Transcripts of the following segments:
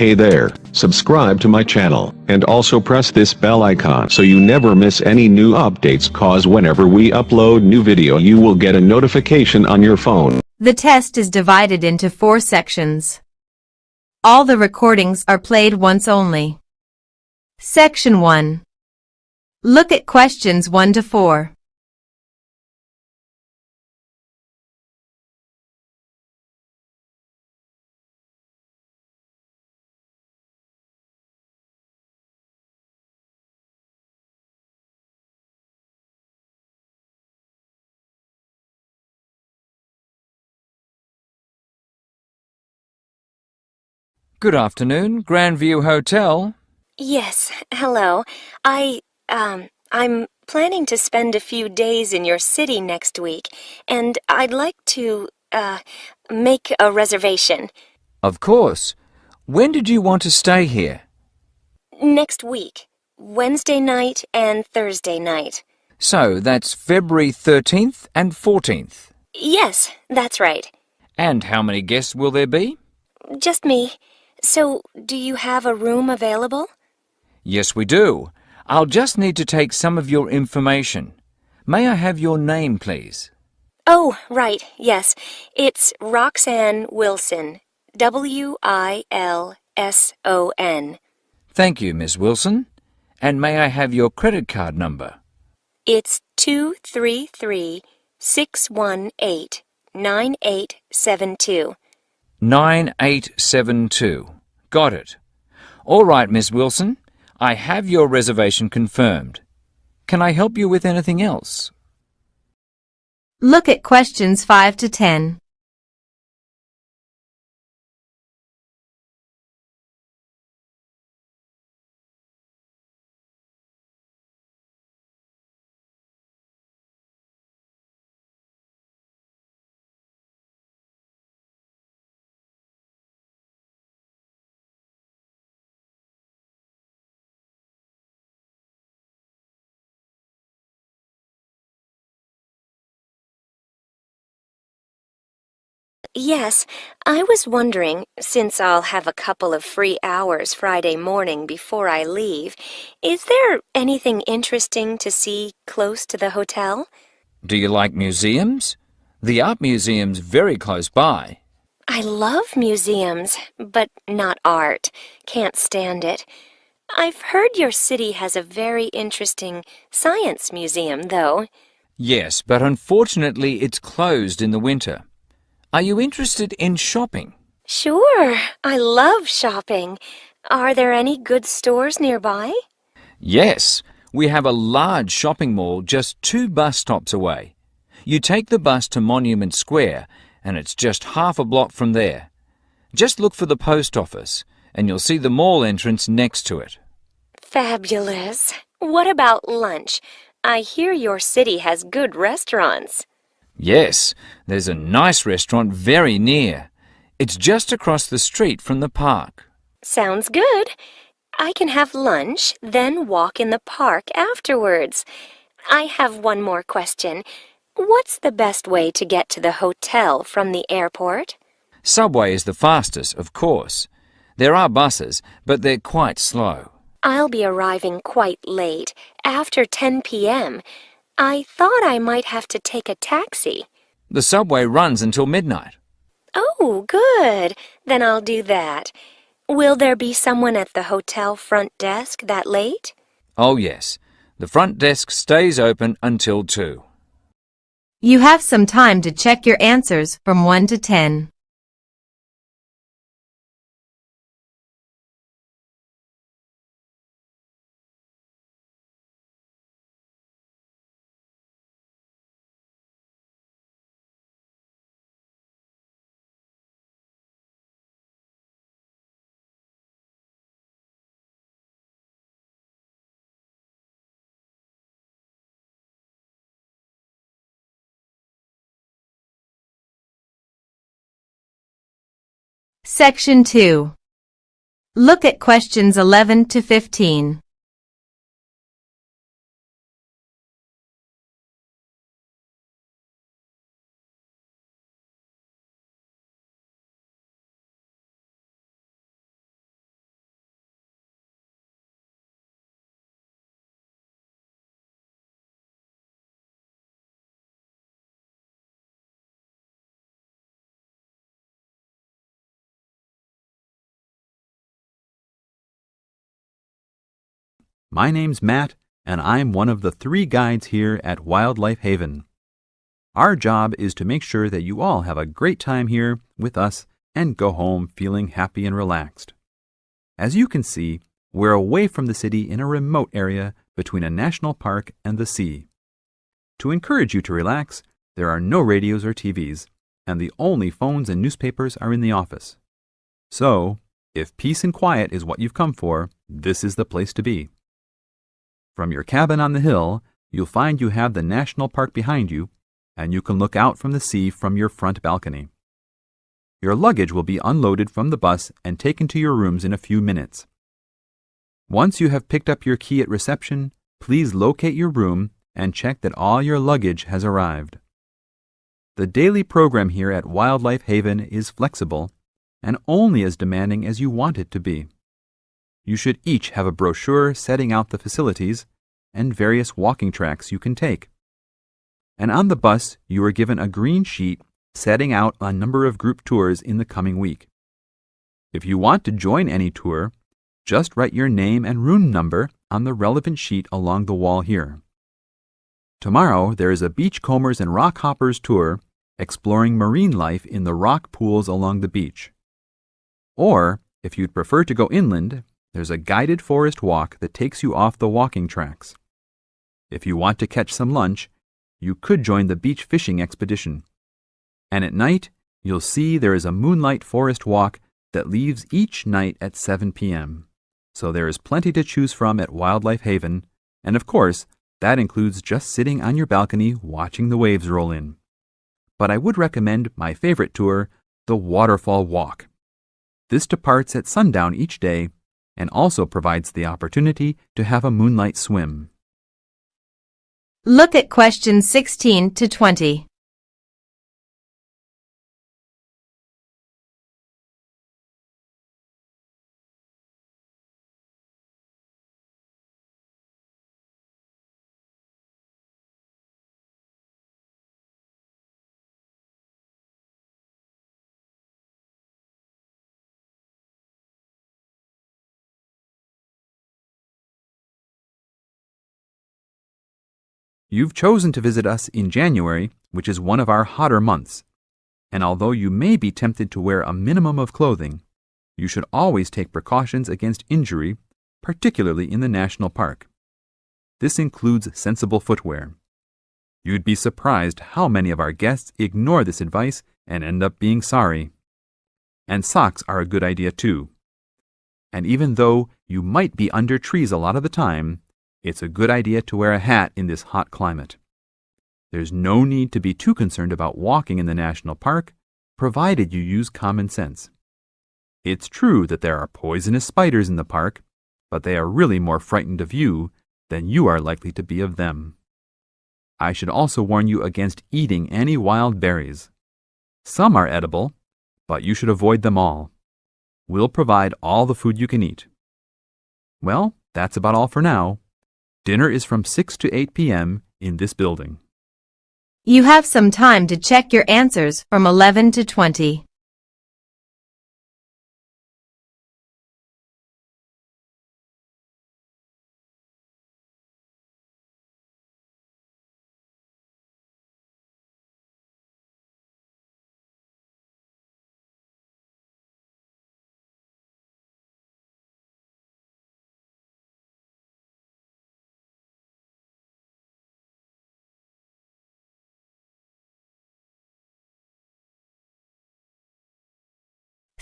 Hey there, subscribe to my channel, and also press this bell icon so you never miss any new updates, cause whenever we upload new video you will get a notification on your phone. The test is divided into 4 sections. All the recordings are played once only. Section 1. Look at questions 1 to 4. Good afternoon, Grandview Hotel. Yes, hello. I'm planning to spend a few days in your city next week, and I'd like to, make a reservation. Of course. When did you want to stay here? Next week, Wednesday night and Thursday night. So that's February 13th and 14th. Yes, that's right. And how many guests will there be? Just me. So, do you have a room available? Yes, we do. I'll just need to take some of your information. May I have your name, please? Oh, right, yes. It's Roxanne Wilson. Wilson. Thank you, Miss Wilson. And may I have your credit card number? It's 233-618-9872. 9872. Got it. All right, Miss Wilson. I have your reservation confirmed. Can I help you with anything else? Look at questions 5 to 10. Yes, I was wondering, since I'll have a couple of free hours Friday morning before I leave, is there anything interesting to see close to the hotel? Do you like museums? The art museum's very close by. I love museums, but not art. Can't stand it. I've heard your city has a very interesting science museum, though. Yes, but unfortunately it's closed in the winter. Are you interested in shopping? Sure, I love shopping. Are there any good stores nearby? Yes, we have a large shopping mall just 2 bus stops away. You take the bus to Monument Square and it's just half a block from there. Just look for the post office and you'll see the mall entrance next to it. Fabulous. What about lunch? I hear your city has good restaurants. Yes, there's a nice restaurant very near. It's just across the street from the park. Sounds good. I can have lunch, then walk in the park afterwards. I have one more question. What's the best way to get to the hotel from the airport? Subway is the fastest, of course. There are buses, but they're quite slow. I'll be arriving quite late, after 10 p.m. I thought I might have to take a taxi. The subway runs until midnight. Oh, good. Then I'll do that. Will there be someone at the hotel front desk that late? Oh yes, the front desk stays open until 2. You have some time to check your answers from 1 to 10. Section 2. Look at questions 11 to 15. My name's Matt, and I'm one of the 3 guides here at Wildlife Haven. Our job is to make sure that you all have a great time here with us and go home feeling happy and relaxed. As you can see, we're away from the city in a remote area between a national park and the sea. To encourage you to relax, there are no radios or TVs, and the only phones and newspapers are in the office. So, if peace and quiet is what you've come for, this is the place to be. From your cabin on the hill, you'll find you have the national park behind you, and you can look out from the sea from your front balcony. Your luggage will be unloaded from the bus and taken to your rooms in a few minutes. Once you have picked up your key at reception, please locate your room and check that all your luggage has arrived. The daily program here at Wildlife Haven is flexible and only as demanding as you want it to be. You should each have a brochure setting out the facilities and various walking tracks you can take. And on the bus, you are given a green sheet setting out a number of group tours in the coming week. If you want to join any tour, just write your name and room number on the relevant sheet along the wall here. Tomorrow, there is a beachcombers and rock hoppers tour exploring marine life in the rock pools along the beach. Or, if you'd prefer to go inland, there's a guided forest walk that takes you off the walking tracks. If you want to catch some lunch, you could join the beach fishing expedition. And at night, you'll see there is a moonlight forest walk that leaves each night at 7 p.m. So there is plenty to choose from at Wildlife Haven, and of course, that includes just sitting on your balcony watching the waves roll in. But I would recommend my favorite tour, the Waterfall Walk. This departs at sundown each day and also provides the opportunity to have a moonlight swim. Look at questions 16 to 20. You've chosen to visit us in January, which is one of our hotter months. And although you may be tempted to wear a minimum of clothing, you should always take precautions against injury, particularly in the national park. This includes sensible footwear. You'd be surprised how many of our guests ignore this advice and end up being sorry. And socks are a good idea too. And even though you might be under trees a lot of the time, it's a good idea to wear a hat in this hot climate. There's no need to be too concerned about walking in the national park, provided you use common sense. It's true that there are poisonous spiders in the park, but they are really more frightened of you than you are likely to be of them. I should also warn you against eating any wild berries. Some are edible, but you should avoid them all. We'll provide all the food you can eat. Well, that's about all for now. Dinner is from 6 to 8 p.m. in this building. You have some time to check your answers from 11 to 20.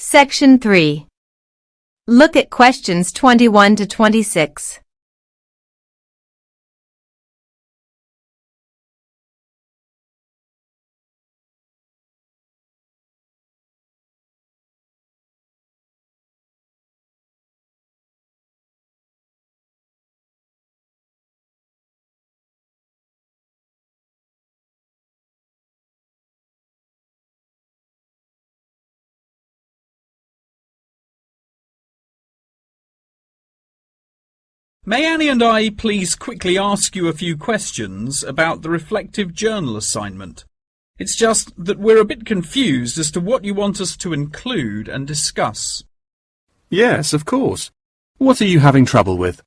Section 3. Look at questions 21 to 26. May Annie and I please quickly ask you a few questions about the reflective journal assignment? It's just that we're a bit confused as to what you want us to include and discuss. Yes, of course. What are you having trouble with?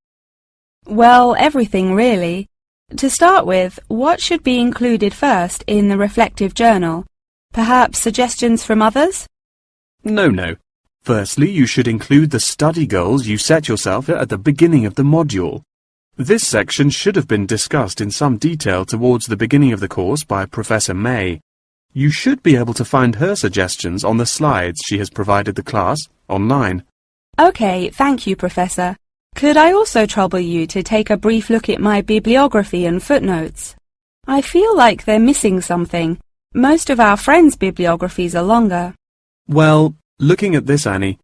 Well, everything really. To start with, what should be included first in the reflective journal? Perhaps suggestions from others? No. Firstly, you should include the study goals you set yourself at the beginning of the module. This section should have been discussed in some detail towards the beginning of the course by Professor May. You should be able to find her suggestions on the slides she has provided the class online. Okay, thank you, Professor. Could I also trouble you to take a brief look at my bibliography and footnotes? I feel like they're missing something. Most of our friends' bibliographies are longer. Well, looking at this, Annie,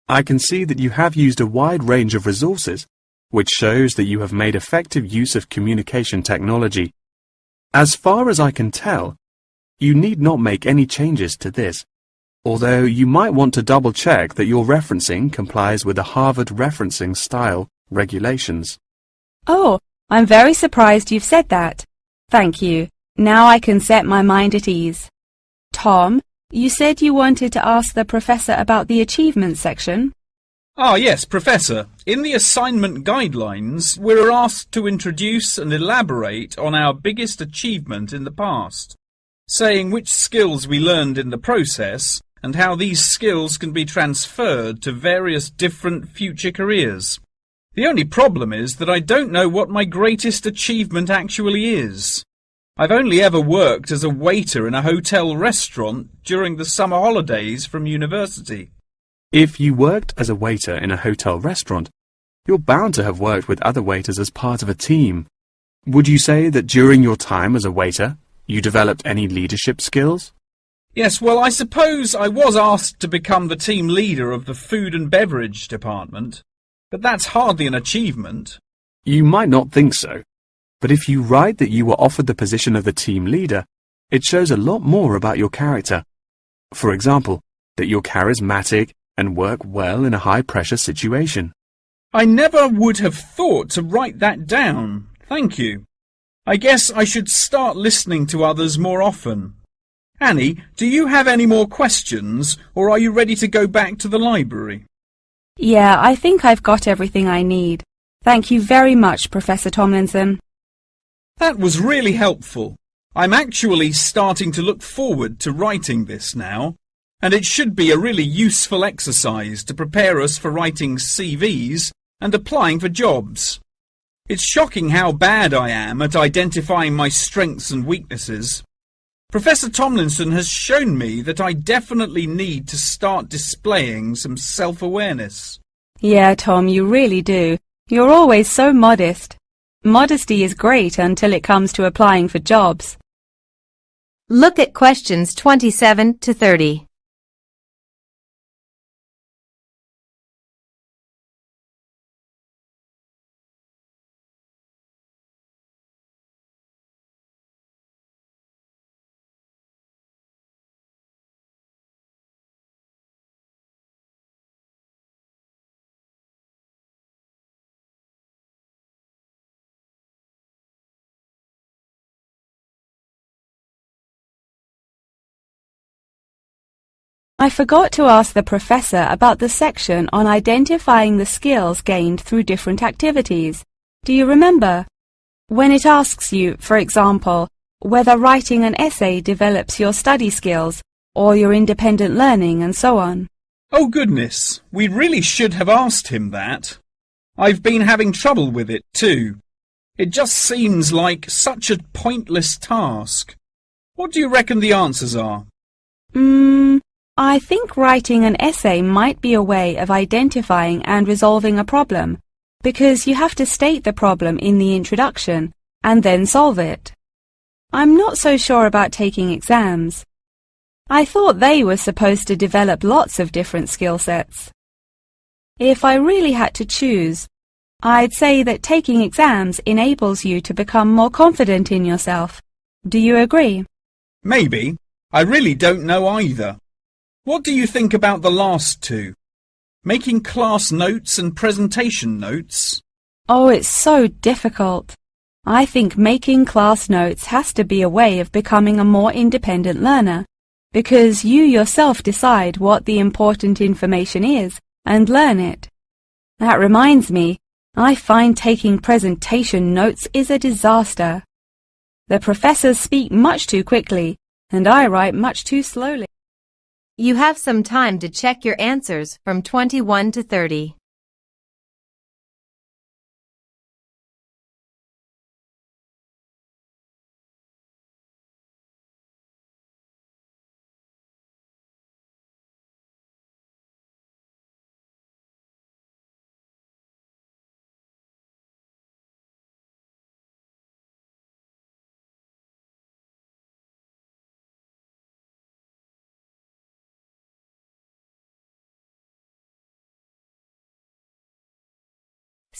I can see that you have used a wide range of resources, which shows that you have made effective use of communication technology. As far as I can tell, you need not make any changes to this, although you might want to double-check that your referencing complies with the Harvard referencing style regulations. Oh, I'm very surprised you've said that. Thank you. Now I can set my mind at ease. Tom, you said you wanted to ask the professor about the achievement section. Ah, yes, Professor. In the assignment guidelines, we're asked to introduce and elaborate on our biggest achievement in the past, saying which skills we learned in the process and how these skills can be transferred to various different future careers. The only problem is that I don't know what my greatest achievement actually is. I've only ever worked as a waiter in a hotel restaurant during the summer holidays from university. If you worked as a waiter in a hotel restaurant, you're bound to have worked with other waiters as part of a team. Would you say that during your time as a waiter, you developed any leadership skills? Yes, well, I suppose I was asked to become the team leader of the food and beverage department, but that's hardly an achievement. You might not think so, but if you write that you were offered the position of the team leader, it shows a lot more about your character. For example, that you're charismatic and work well in a high-pressure situation. I never would have thought to write that down. Thank you. I guess I should start listening to others more often. Annie, do you have any more questions, or are you ready to go back to the library? Yeah, I think I've got everything I need. Thank you very much, Professor Tomlinson. That was really helpful. I'm actually starting to look forward to writing this now, and it should be a really useful exercise to prepare us for writing CVs and applying for jobs. It's shocking how bad I am at identifying my strengths and weaknesses. Professor Tomlinson has shown me that I definitely need to start displaying some self-awareness. Yeah, Tom, you really do. You're always so modest. Modesty is great until it comes to applying for jobs. Look at questions 27 to 30. I forgot to ask the professor about the section on identifying the skills gained through different activities. Do you remember? When it asks you, for example, whether writing an essay develops your study skills or your independent learning and so on. Oh goodness, we really should have asked him that. I've been having trouble with it too. It just seems like such a pointless task. What do you reckon the answers are? I think writing an essay might be a way of identifying and resolving a problem, because you have to state the problem in the introduction and then solve it. I'm not so sure about taking exams. I thought they were supposed to develop lots of different skill sets. If I really had to choose, I'd say that taking exams enables you to become more confident in yourself. Do you agree? Maybe. I really don't know either. What do you think about the last two? Making class notes and presentation notes? Oh, it's so difficult. I think making class notes has to be a way of becoming a more independent learner, because you yourself decide what the important information is and learn it. That reminds me, I find taking presentation notes is a disaster. The professors speak much too quickly, and I write much too slowly. You have some time to check your answers from 21 to 30.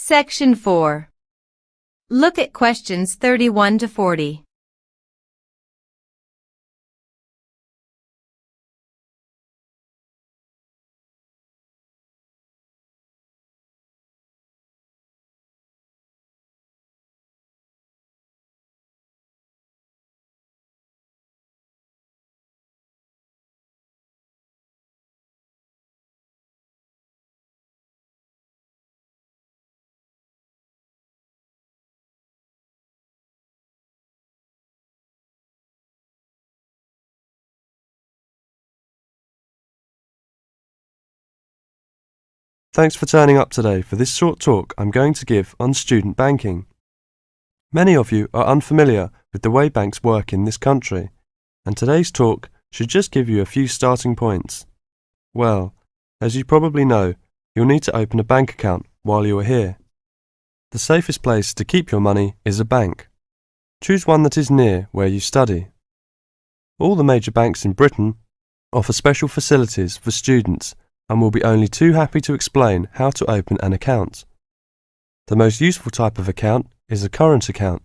Section 4. Look at questions 31 to 40. Thanks for turning up today for this short talk I'm going to give on student banking. Many of you are unfamiliar with the way banks work in this country, and today's talk should just give you a few starting points. Well, as you probably know, you'll need to open a bank account while you are here. The safest place to keep your money is a bank. Choose one that is near where you study. All the major banks in Britain offer special facilities for students and will be only too happy to explain how to open an account. The most useful type of account is a current account.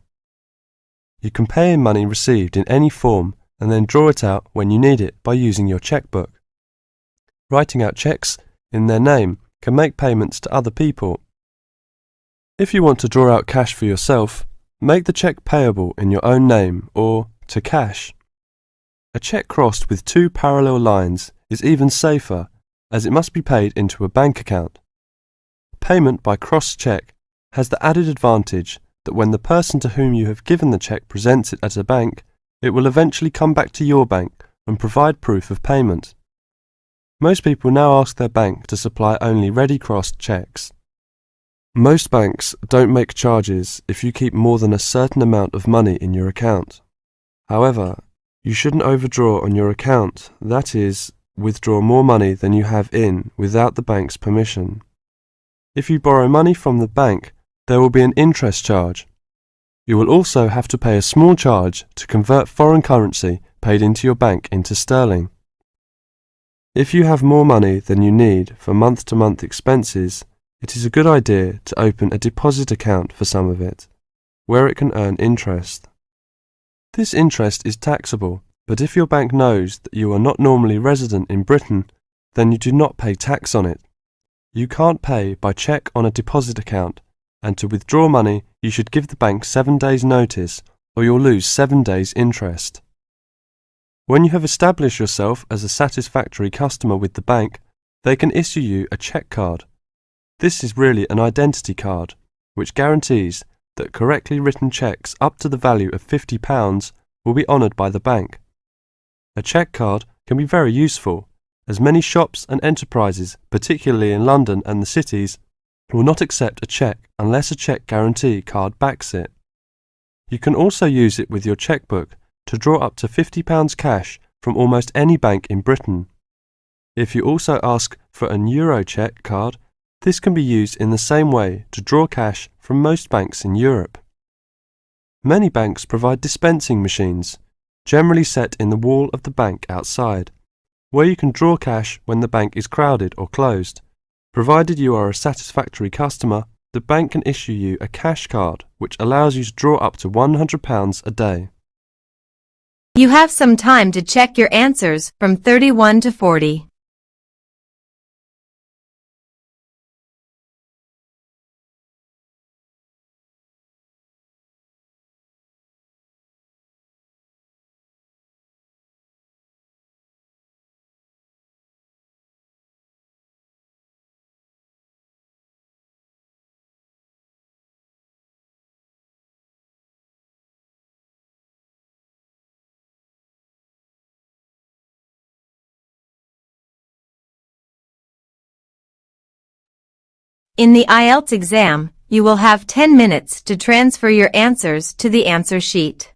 You can pay in money received in any form and then draw it out when you need it by using your checkbook. Writing out checks in their name can make payments to other people. If you want to draw out cash for yourself, make the check payable in your own name or to cash. A check crossed with two parallel lines is even safer, as it must be paid into a bank account. Payment by cross check has the added advantage that when the person to whom you have given the check presents it at a bank, it will eventually come back to your bank and provide proof of payment. Most people now ask their bank to supply only ready crossed checks. Most banks don't make charges if you keep more than a certain amount of money in your account. However, you shouldn't overdraw on your account, that is, withdraw more money than you have in without the bank's permission. If you borrow money from the bank, there will be an interest charge. You will also have to pay a small charge to convert foreign currency paid into your bank into sterling. If you have more money than you need for month-to-month expenses, it is a good idea to open a deposit account for some of it, where it can earn interest. This interest is taxable, but if your bank knows that you are not normally resident in Britain, then you do not pay tax on it. You can't pay by cheque on a deposit account, and to withdraw money you should give the bank 7 days' notice, or you'll lose 7 days' interest. When you have established yourself as a satisfactory customer with the bank, they can issue you a cheque card. This is really an identity card, which guarantees that correctly written cheques up to the value of £50 will be honoured by the bank. A cheque card can be very useful, as many shops and enterprises, particularly in London and the cities, will not accept a cheque unless a cheque guarantee card backs it. You can also use it with your chequebook to draw up to £50 cash from almost any bank in Britain. If you also ask for an Euro cheque card, this can be used in the same way to draw cash from most banks in Europe. Many banks provide dispensing machines, generally set in the wall of the bank outside, where you can draw cash when the bank is crowded or closed. Provided you are a satisfactory customer, the bank can issue you a cash card which allows you to draw up to £100 a day. You have some time to check your answers from 31 to 40. In the IELTS exam, you will have 10 minutes to transfer your answers to the answer sheet.